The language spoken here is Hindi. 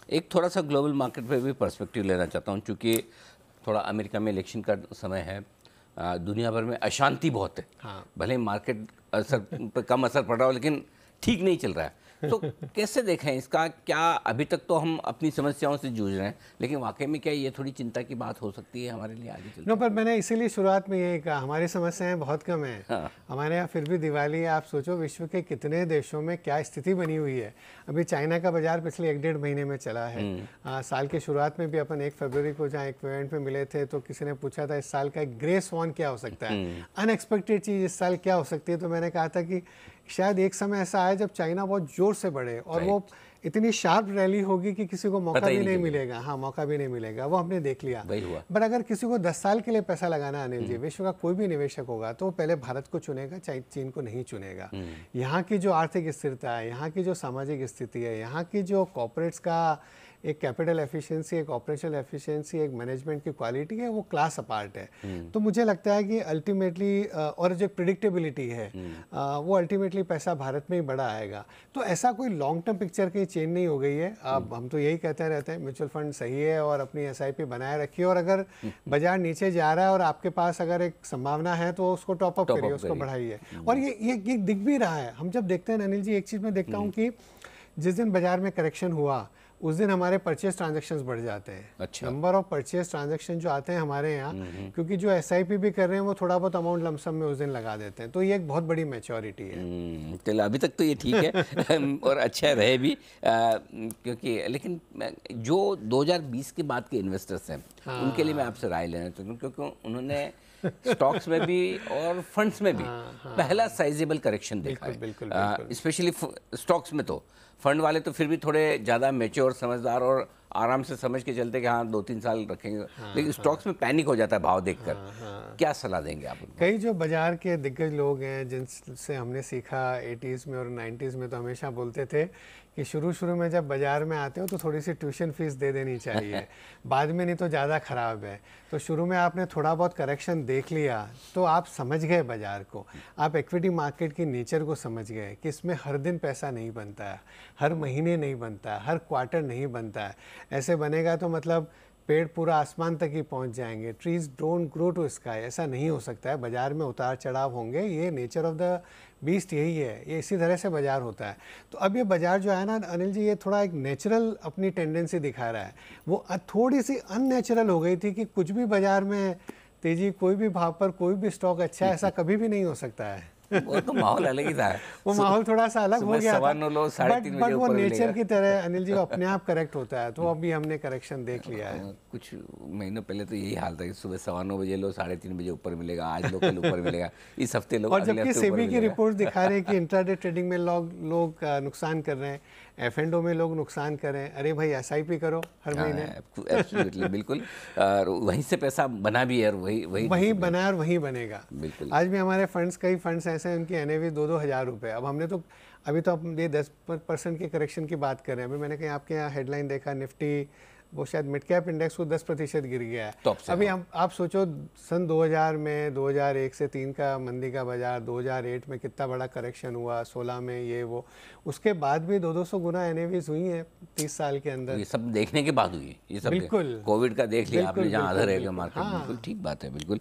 एक थोड़ा सा ग्लोबल मार्केट पे भी पर्सपेक्टिव लेना चाहता हूँ, क्योंकि थोड़ा अमेरिका में इलेक्शन का समय है, दुनिया भर में अशांति बहुत है। हाँ। भले ही मार्केट असर पर कम असर पड़ रहा हो, लेकिन ठीक नहीं चल रहा है। तो कैसे देखें इसका? क्या अभी तक तो हम अपनी समस्याओं से जूझ रहे हैं, लेकिन वाकई में क्या ये थोड़ी चिंता की बात हो सकती है हमारे लिए आगे चलकर? पर मैंने इसीलिए शुरुआत में यही कहा, हमारी समस्याएं बहुत कम हैं। हाँ। हमारे यहाँ फिर भी दिवाली है। आप सोचो विश्व के कितने देशों में क्या स्थिति बनी हुई है। अभी चाइना का बाजार पिछले 1-1.5 महीने में चला है। साल की शुरुआत में भी अपन 1 फरवरी को जहाँ एक इवेंट में मिले थे, तो किसी ने पूछा था इस साल का एक ग्रे स्वॉन क्या हो सकता है, अनएक्सपेक्टेड चीज़ इस साल क्या हो सकती है। तो मैंने कहा था कि शायद एक समय ऐसा आए जब चाइना बहुत जोर से बढ़े और वो इतनी शार्प रैली होगी कि किसी को मौका भी नहीं मिलेगा। हाँ, मौका भी नहीं मिलेगा। वो हमने देख लिया। बट अगर किसी को 10 साल के लिए पैसा लगाना है अनिल जी, विश्व का कोई भी निवेशक होगा तो वो पहले भारत को चुनेगा, चीन को नहीं चुनेगा। यहाँ की जो आर्थिक स्थिरता है, यहाँ की जो सामाजिक स्थिति है, यहाँ की जो कॉर्पोरेट्स का एक कैपिटल एफिशिएंसी, एक ऑपरेशनल एफिशिएंसी, एक मैनेजमेंट की क्वालिटी है, वो क्लास अपार्ट है। तो मुझे लगता है कि अल्टीमेटली और जो प्रिडिक्टेबिलिटी है वो अल्टीमेटली पैसा भारत में ही बड़ा आएगा। तो ऐसा कोई लॉन्ग टर्म पिक्चर की चेंज नहीं हो गई है। अब हम तो यही कहते रहते हैं म्यूचुअल फंड सही है और अपनी एसआईपी बनाए रखिए, और अगर बाजार नीचे जा रहा है और आपके पास अगर एक संभावना है तो उसको टॉप अप करिए, उसको बढ़ाइए। और ये दिख भी रहा है। हम जब देखते हैं अनिल जी, एक चीज़ मैं देखता हूँ कि जिस दिन बाजार में करेक्शन हुआ उस दिन हमारे परचेज ट्रांजैक्शंस बढ़ जाते हैं। अच्छा। नंबर ऑफ परचेज ट्रांजैक्शन जो आते हैं हमारे यहाँ, क्योंकि जो एसआईपी भी कर रहे हैं वो थोड़ा बहुत अमाउंट लमसम में उस दिन लगा देते हैं। तो ये एक बहुत बड़ी मैच्योरिटी है। चलो अभी तक तो ये ठीक है और अच्छा रहे भी, क्योंकि लेकिन जो 2020 के बाद के इन्वेस्टर्स हैं, उनके लिए मैं आपसे राय लेना चाहता हूँ, क्योंकि उन्होंने स्टॉक्स में भी और फंड्स में भी पहला साइजेबल करेक्शन देखा है। स्पेशली स्टॉक्स में तो फंड वाले तो फिर भी थोड़े ज़्यादा मैच्योर, समझदार और आराम से समझ के चलते कि हाँ 2-3 साल रखेंगे। लेकिन स्टॉक्स में पैनिक हो जाता है भाव देखकर। क्या सलाह देंगे आप उनको? कई जो बाजार के दिग्गज लोग हैं जिनसे हमने सीखा 80s में और 90s में, तो हमेशा बोलते थे कि शुरू में जब बाजार में आते हो तो थोड़ी सी ट्यूशन फीस दे देनी चाहिए, बाद में नहीं तो ज़्यादा ख़राब है। तो शुरू में आपने थोड़ा बहुत करेक्शन देख लिया तो आप समझ गए बाज़ार को, आप इक्विटी मार्केट की नेचर को समझ गए कि इसमें हर दिन पैसा नहीं बनता है, हर महीने नहीं बनता है, हर क्वार्टर नहीं बनता है। ऐसे बनेगा तो मतलब पेड़ पूरा आसमान तक ही पहुंच जाएंगे। Trees don't grow to sky, ऐसा नहीं हो सकता है। बाजार में उतार चढ़ाव होंगे, ये नेचर ऑफ द बीस्ट यही है, ये इसी तरह से बाजार होता है। तो अब ये बाजार जो है ना अनिल जी, ये थोड़ा एक नेचुरल अपनी टेंडेंसी दिखा रहा है। वो थोड़ी सी अननेचुरल हो गई थी कि कुछ भी बाजार में तेजी, कोई भी भाव पर कोई भी स्टॉक अच्छा, ऐसा कभी भी नहीं हो सकता है। वो तो माहौल अलग ही था। वो माहौल थोड़ा सा अलग हो गया था। 3:15 बट वो नेचर की तरह अनिल जी अपने आप करेक्ट होता है। तो अभी हमने करेक्शन देख लिया है। कुछ महीनों पहले तो यही हाल था कि सुबह 9:15 बजे लो, 3:30 बजे ऊपर मिलेगा, आज लोकल ऊपर मिलेगा, इस हफ्ते लोग, और जबकि सेबी की रिपोर्ट दिखा रहे हैं कि इंट्राडे ट्रेडिंग में लोग नुकसान कर रहे हैं, एफ&ओ में लोग नुकसान कर रहे हैं। अरे भाई एसआईपी करो हर महीने। एब्सोल्युटली, बिल्कुल। और वहीं से पैसा बना भी है और वही बना और वहीं बनेगा। बिल्कुल। आज भी हमारे फंड्स, कई फंड्स ऐसे हैं उनकी एनएवी 2-2 हज़ार रुपये। अब हमने तो अभी तो हम ये 10% के करेक्शन की बात कर रहे हैं। अभी मैंने कहीं आपके यहाँ हेडलाइन देखा, निफ्टी वो शायद मिड कैप इंडेक्स को 10% गिर गया है। अभी आप सोचो सन 2000 में, 2001 से 3 का मंदी का बाजार, 2008 में कितना बड़ा करेक्शन हुआ, 16 में ये वो, उसके बाद भी 200 गुना एनएवीज हुई हैं 30 साल के अंदर। ये सब देखने के बाद हुई है ये सब। बिल्कुल। कोविड का देख लिया आपने, जहाँ आधा रहेगा मार्केट। बिल्कुल ठीक बात है, बिल्कुल।